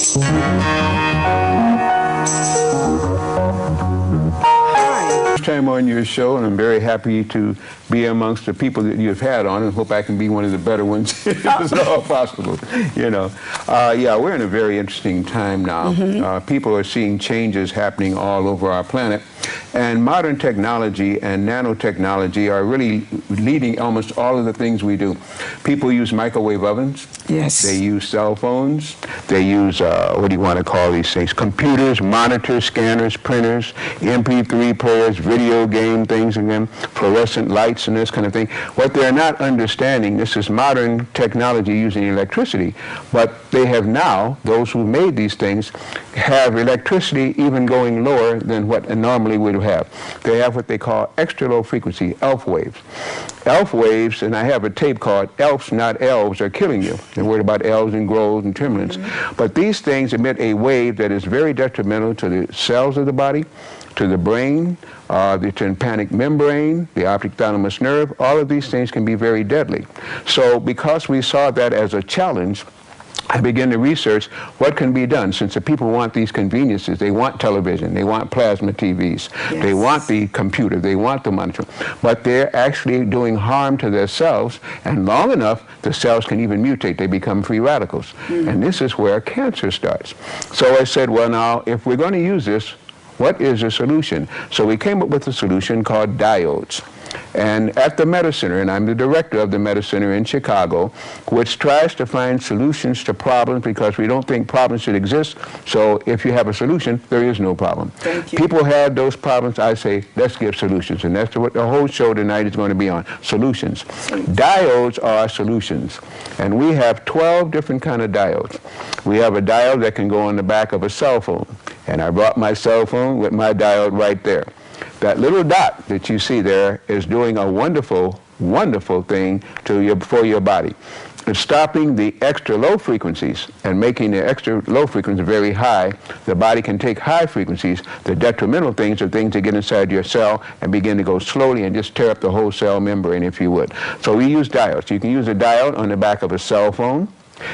First time on your show, and I'm very happy to be amongst the people that you've had on, and hope I can be one of the better ones if it's all possible. You know, yeah, we're in a very interesting time now. People are seeing changes happening all over our planet, and modern technology and nanotechnology are really leading almost all of the things we do. People use microwave ovens. Yes. They use cell phones. They use, what do you want to call these things? Computers, monitors, scanners, printers, MP3 players, video game things again, fluorescent lights and this kind of thing. What they're not understanding, this is modern technology using electricity, but they have now, those who made these things, have electricity even going lower than what normally would have. They have what they call extra low frequency, ELF waves. ELF waves, and I have a tape called Elves Not Elves Are Killing You. They're worried about elves and groves and tremblings. But these things emit a wave that is very detrimental to the cells of the body, to the brain, the tympanic membrane, the optic thalamus nerve. All of these things can be very deadly. So because we saw that as a challenge, I began to research what can be done, since the people want these conveniences. They want television, they want plasma TVs, yes, they want the computer, they want the monitor, but they're actually doing harm to their cells, and long enough, the cells can even mutate. They become free radicals. And this is where cancer starts. So I said, well, now, if we're going to use this, what is the solution? So we came up with a solution called diodes. And at the Meta Center, and I'm the director of the Meta Center in Chicago, which tries to find solutions to problems, because we don't think problems should exist. So if you have a solution, there is no problem. Thank you. People have those problems. I say, let's give solutions. And that's what the whole show tonight is going to be on, solutions. Diodes are solutions. And we have 12 different kind of diodes. We have a diode that can go on the back of a cell phone. And I brought my cell phone with my diode right there. That little dot that you see there is doing a wonderful, wonderful thing for your body. It's stopping the extra low frequencies and making the extra low frequencies very high. The body can take high frequencies. The detrimental things are things that get inside your cell and begin to go slowly and just tear up the whole cell membrane, if you would. So we use diodes. You can use a diode on the back of a cell phone.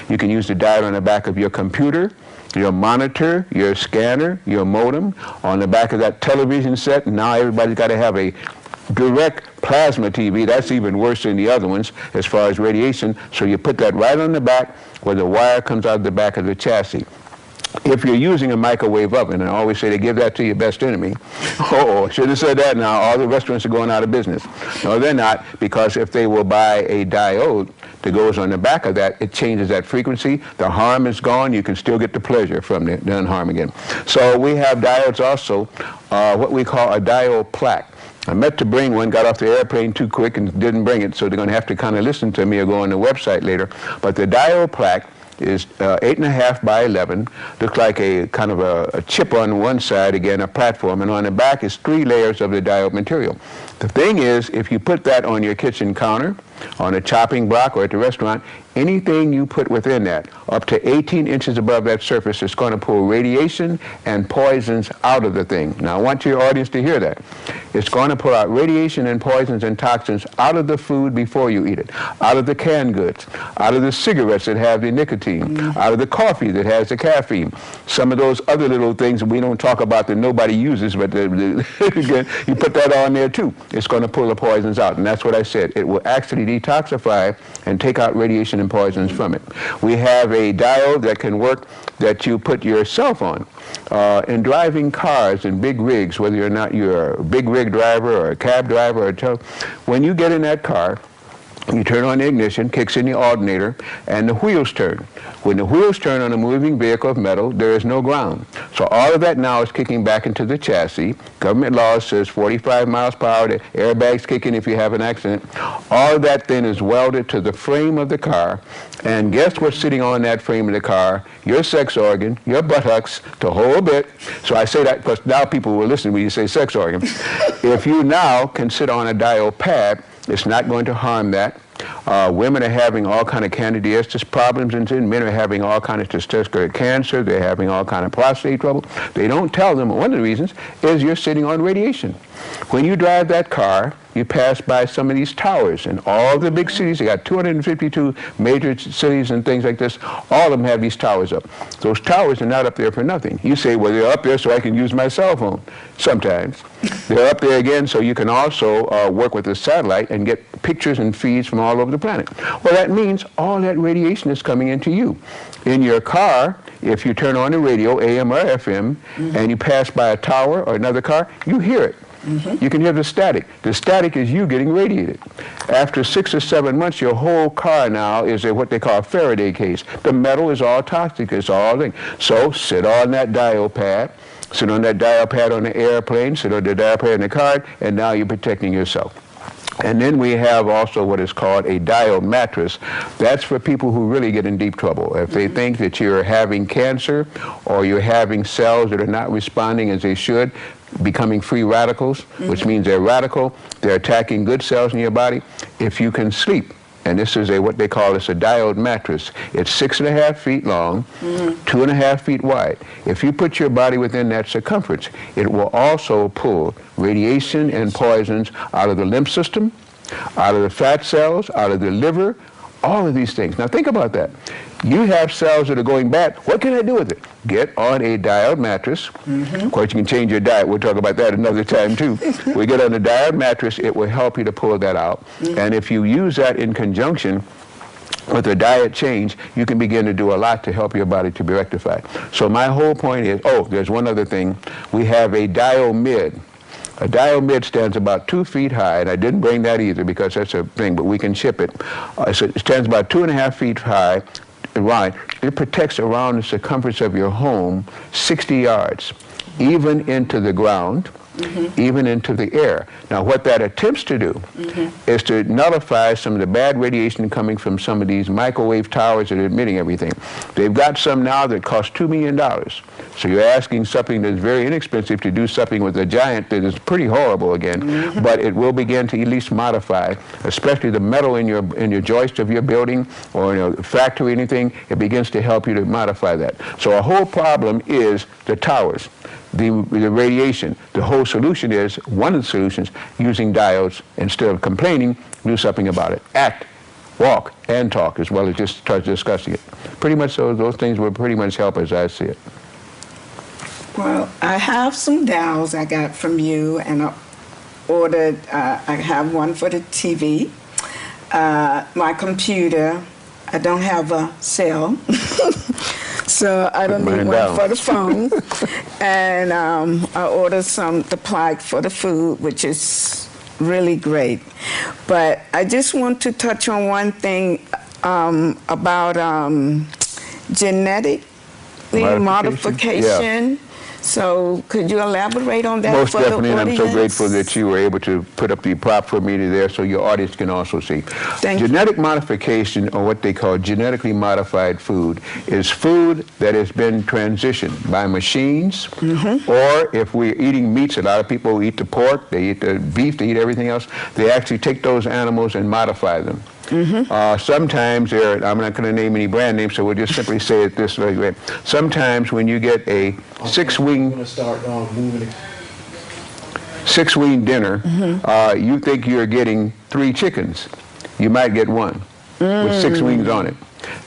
You can use the diode on the back of your computer, your monitor, your scanner, your modem, on the back of that television set. And now everybody's got to have a direct plasma TV. That's even worse than the other ones as far as radiation. So you put that right on the back where the wire comes out the back of the chassis. If you're using a microwave oven, and I always say to give that to your best enemy. Oh, should have said that now. All the restaurants are going out of business. No, they're not, because if they will buy a diode that goes on the back of that, it changes that frequency. The harm is gone. You can still get the pleasure from the non-harm again. So we have diodes also, what we call a diode plaque. I meant to bring one, got off the airplane too quick and didn't bring it, so they're going to have to kind of listen to me or go on the website later. But the diode plaque is 8.5 by 11, looks like a kind of a chip on one side, again a platform, and on the back is 3 layers of the diode material. The thing is, if you put that on your kitchen counter, on a chopping block, or at the restaurant, anything you put within that, up to 18 inches above that surface, is going to pull radiation and poisons out of the thing. Now I want your audience to hear that. It's going to pull out radiation and poisons and toxins out of the food before you eat it, out of the canned goods, out of the cigarettes that have the nicotine, out of the coffee that has the caffeine, some of those other little things that we don't talk about that nobody uses, but again, you put that on there too. It's going to pull the poisons out, and that's what I said. It will actually detoxify and take out radiation and poisons from it. We have a diode that can work, that you put your cell phone. In driving cars in big rigs, whether or not you're a big rig driver or a cab driver, when you get in that car, you turn on the ignition, kicks in the alternator, and the wheels turn. When the wheels turn on a moving vehicle of metal, there is no ground. So all of that now is kicking back into the chassis. Government law says 45 miles per hour, the airbags kick in if you have an accident. All of that then is welded to the frame of the car. And guess what's sitting on that frame of the car? Your sex organ, your buttocks, the whole bit. So I say that because now people will listen when you say sex organ. If you now can sit on a diode pad, it's not going to harm that. Women are having all kind of candidiasis problems, and men are having all kind of testicular cancer. They're having all kind of prostate trouble. They don't tell them one of the reasons is you're sitting on radiation. When you drive that car, you pass by some of these towers in all the big cities. They got 252 major cities and things like this. All of them have these towers up. Those towers are not up there for nothing. You say, well, they're up there so I can use my cell phone. Sometimes. They're up there again so you can also work with the satellite and get pictures and feeds from all over the planet. Well, that means all that radiation is coming into you. In your car, if you turn on the radio, AM or FM, and you pass by a tower or another car, you hear it. You can hear the static. The static is you getting radiated. After 6 or 7 months, your whole car now is what they call a Faraday case. The metal is all toxic. It's all thing. So sit on that dial pad. Sit on that dial pad on the airplane. Sit on the dial pad in the car, and now you're protecting yourself. And then we have also what is called a diode mattress. That's for people who really get in deep trouble. If they think that you're having cancer or you're having cells that are not responding as they should, becoming free radicals, which means they're radical, they're attacking good cells in your body. If you can sleep, and this is what they call a diode mattress. It's 6.5 feet long, 2.5 feet wide. If you put your body within that circumference, it will also pull radiation and poisons out of the lymph system, out of the fat cells, out of the liver, all of these things. Now think about that. You have cells that are going bad. What can I do with it? Get on a diode mattress. Of course, you can change your diet. We'll talk about that another time, too. We get on a diode mattress. It will help you to pull that out. And if you use that in conjunction with a diet change, you can begin to do a lot to help your body to be rectified. So my whole point is, there's one other thing. We have a diomid. A diomid stands about 2 feet high, and I didn't bring that either because that's a thing, but we can ship it. So it stands about 2.5 feet high. Right. It protects around the circumference of your home 60 yards, even into the ground, even into the air. Now, what that attempts to do is to nullify some of the bad radiation coming from some of these microwave towers that are emitting everything. They've got some now that cost $2 million. So you're asking something that's very inexpensive to do something with a giant that is pretty horrible again, but it will begin to at least modify, especially the metal in your joist of your building or in a factory, anything. It begins to help you to modify that. So a whole problem is the towers. The radiation. The whole solution is, one of the solutions, using diodes. Instead of complaining, do something about it. Act, walk, and talk, as well as just start discussing it. Pretty much those things will pretty much help as I see it. Well, I have some dowels I got from you, and I ordered, I have one for the TV. My computer, I don't have a cell. So I don't need one for the phone. And I ordered the plug for the food, which is really great. But I just want to touch on one thing about genetic modification. Yeah. So could you elaborate on that? Most for definitely, the and audience? I'm so grateful that you were able to put up the prop for me there so your audience can also see. Genetic modification, or what they call genetically modified food, is food that has been transitioned by machines, or if we're eating meats, a lot of people eat the pork, they eat the beef, they eat everything else, they actually take those animals and modify them. Sometimes, I'm not going to name any brand names, so we'll just simply say it this way. Sometimes when you get a six-wing dinner, you think you're getting 3 chickens. You might get 1 with 6 wings on it.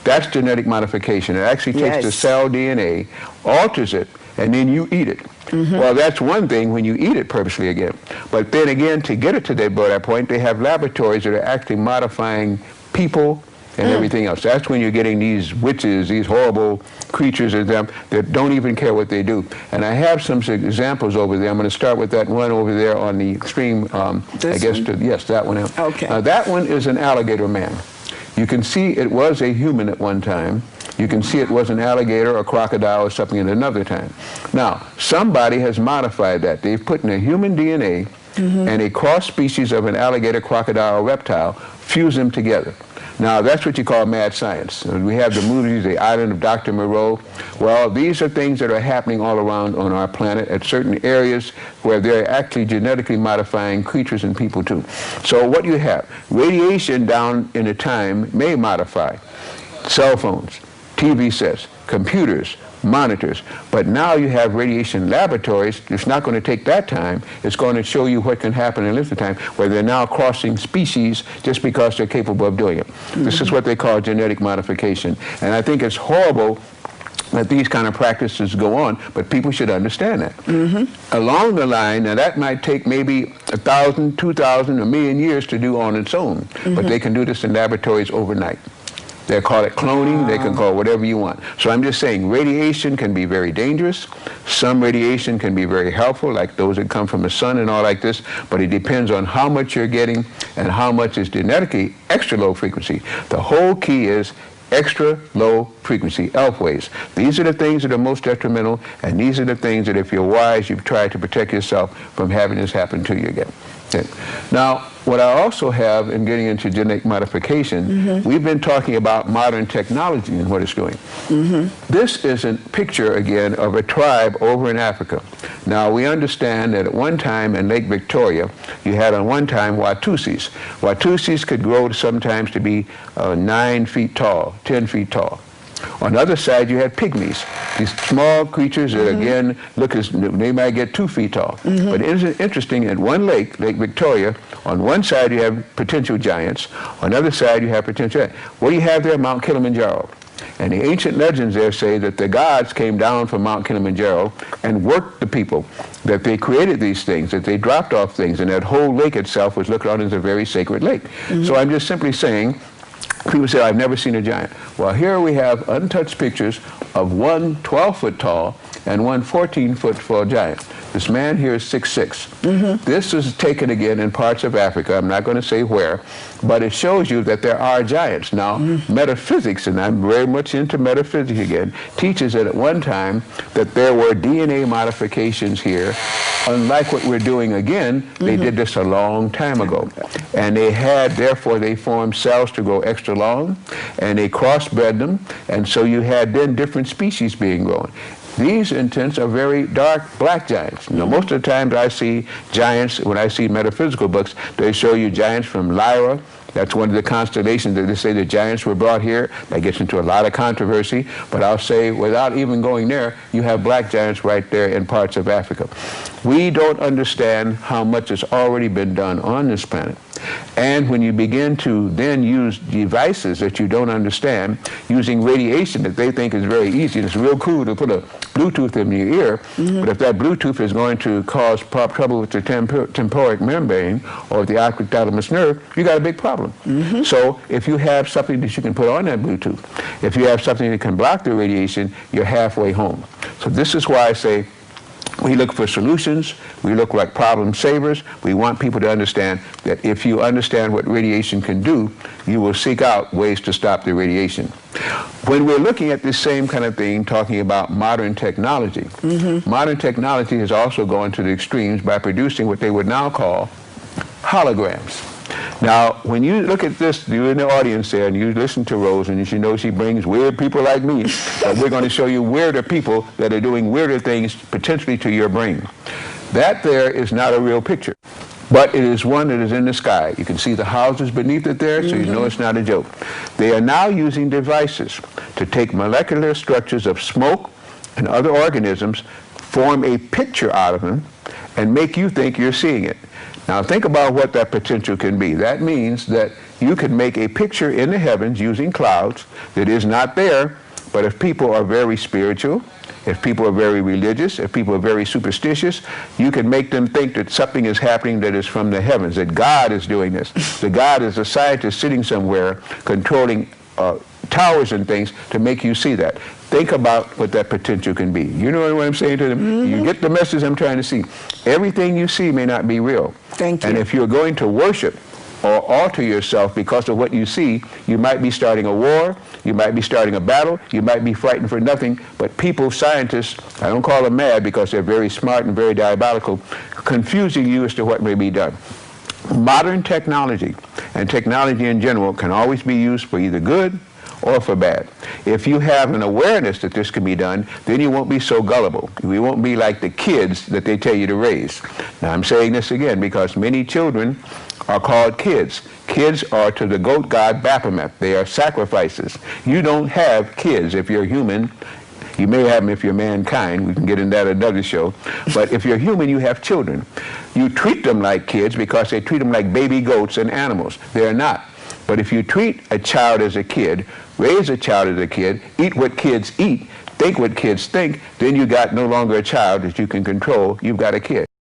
That's genetic modification. It actually takes the cell DNA, alters it, and then you eat it. Well, that's one thing when you eat it purposely again. But then again, to get it to that point, they have laboratories that are actually modifying people and everything else. That's when you're getting these witches, these horrible creatures of them that don't even care what they do. And I have some examples over there. I'm going to start with that one over there on the extreme, yes, that one. Okay. That one is an alligator man. You can see it was a human at one time. You can see it was an alligator or crocodile or something at another time. Now, somebody has modified that. They've put in a human DNA and a cross species of an alligator, crocodile, or reptile, fuse them together. Now, that's what you call mad science. We have the movies, The Island of Dr. Moreau. Well, these are things that are happening all around on our planet at certain areas where they're actually genetically modifying creatures and people too. So what you have, radiation down in the time may modify cell phones, TV sets, computers, monitors. But now you have radiation laboratories. It's not going to take that time. It's going to show you what can happen in limited time, where they're now crossing species just because they're capable of doing it. This is what they call genetic modification. And I think it's horrible that these kind of practices go on, but people should understand that. Along the line, now that might take maybe 1,000, 2,000, a million years to do on its own, but they can do this in laboratories overnight. They call it cloning, they can call it whatever you want. So I'm just saying radiation can be very dangerous. Some radiation can be very helpful, like those that come from the sun and all like this, but it depends on how much you're getting and how much is genetically extra low frequency. The whole key is extra low frequency, ELF waves. These are the things that are most detrimental, and these are the things that if you're wise, you've tried to protect yourself from having this happen to you again. Okay. Now, what I also have in getting into genetic modification, we've been talking about modern technology and what it's doing. This is a picture, again, of a tribe over in Africa. Now, we understand that at one time in Lake Victoria, you had on one time Watusis. Watusis could grow sometimes to be 9 feet tall, 10 feet tall. On the other side, you had pygmies, these small creatures that, again, look as they might get 2 feet tall. But it's interesting, at one lake, Lake Victoria, on one side you have potential giants, on the other side you have potential giants. What do you have there? Mount Kilimanjaro. And the ancient legends there say that the gods came down from Mount Kilimanjaro and worked the people, that they created these things, that they dropped off things, and that whole lake itself was looked on as a very sacred lake. So I'm just simply saying, people say, I've never seen a giant. Well, here we have untouched pictures of one 12-foot tall and one 14-foot tall giant. This man here is 6'6". This is taken again in parts of Africa. I'm not going to say where, but it shows you that there are giants. Now, metaphysics, and I'm very much into metaphysics again, teaches that at one time that there were DNA modifications here. Unlike what we're doing again, they did this a long time ago. And they had, therefore, they formed cells to grow extra long, and they crossbred them, and so you had then different species being grown. These intents are very dark black giants. Now, most of the times I see giants, when I see metaphysical books, they show you giants from Lyra. That's one of the constellations that they say the giants were brought here. That gets into a lot of controversy, but I'll say without even going there, you have black giants right there in parts of Africa. We don't understand how much has already been done on this planet. And when you begin to then use devices that you don't understand, using radiation that they think is very easy, and it's real cool to put a Bluetooth in your ear, but if that Bluetooth is going to cause trouble with the temporic membrane or the occipital nerve, you got a big problem. So if you have something that you can put on that Bluetooth, if you have something that can block the radiation, you're halfway home. So this is why I say we look for solutions. We look like problem savers. We want people to understand that if you understand what radiation can do, you will seek out ways to stop the radiation. When we're looking at this same kind of thing, talking about modern technology, modern technology has also gone to the extremes by producing what they would now call holograms. Now, when you look at this, you're in the audience there, and you listen to Rose, and you should know she brings weird people like me. But we're going to show you weirder people that are doing weirder things potentially to your brain. That there is not a real picture, but it is one that is in the sky. You can see the houses beneath it there, so you know it's not a joke. They are now using devices to take molecular structures of smoke and other organisms, form a picture out of them, and make you think you're seeing it. Now think about what that potential can be. That means that you can make a picture in the heavens using clouds that is not there, but if people are very spiritual, if people are very religious, if people are very superstitious, you can make them think that something is happening that is from the heavens, that God is doing this. That God is a scientist sitting somewhere controlling towers and things to make you see that. Think about what that potential can be. You know what I'm saying to them? You get the message I'm trying to see. Everything you see may not be real. Thank you. And if you're going to worship or alter yourself because of what you see, you might be starting a war, you might be starting a battle, you might be frightened for nothing, but people, scientists, I don't call them mad because they're very smart and very diabolical, confusing you as to what may be done. Modern technology and technology in general can always be used for either good or for bad. If you have an awareness that this can be done, then you won't be so gullible. We won't be like the kids that they tell you to raise. Now I'm saying this again because many children are called kids. Kids are to the goat god Baphomet. They are sacrifices. You don't have kids if you're human. You may have them if you're mankind. We can get into that another show. But if you're human, you have children. You treat them like kids because they treat them like baby goats and animals. They're not. But if you treat a child as a kid, raise a child as a kid, eat what kids eat, think what kids think, then you got no longer a child that you can control. You've got a kid.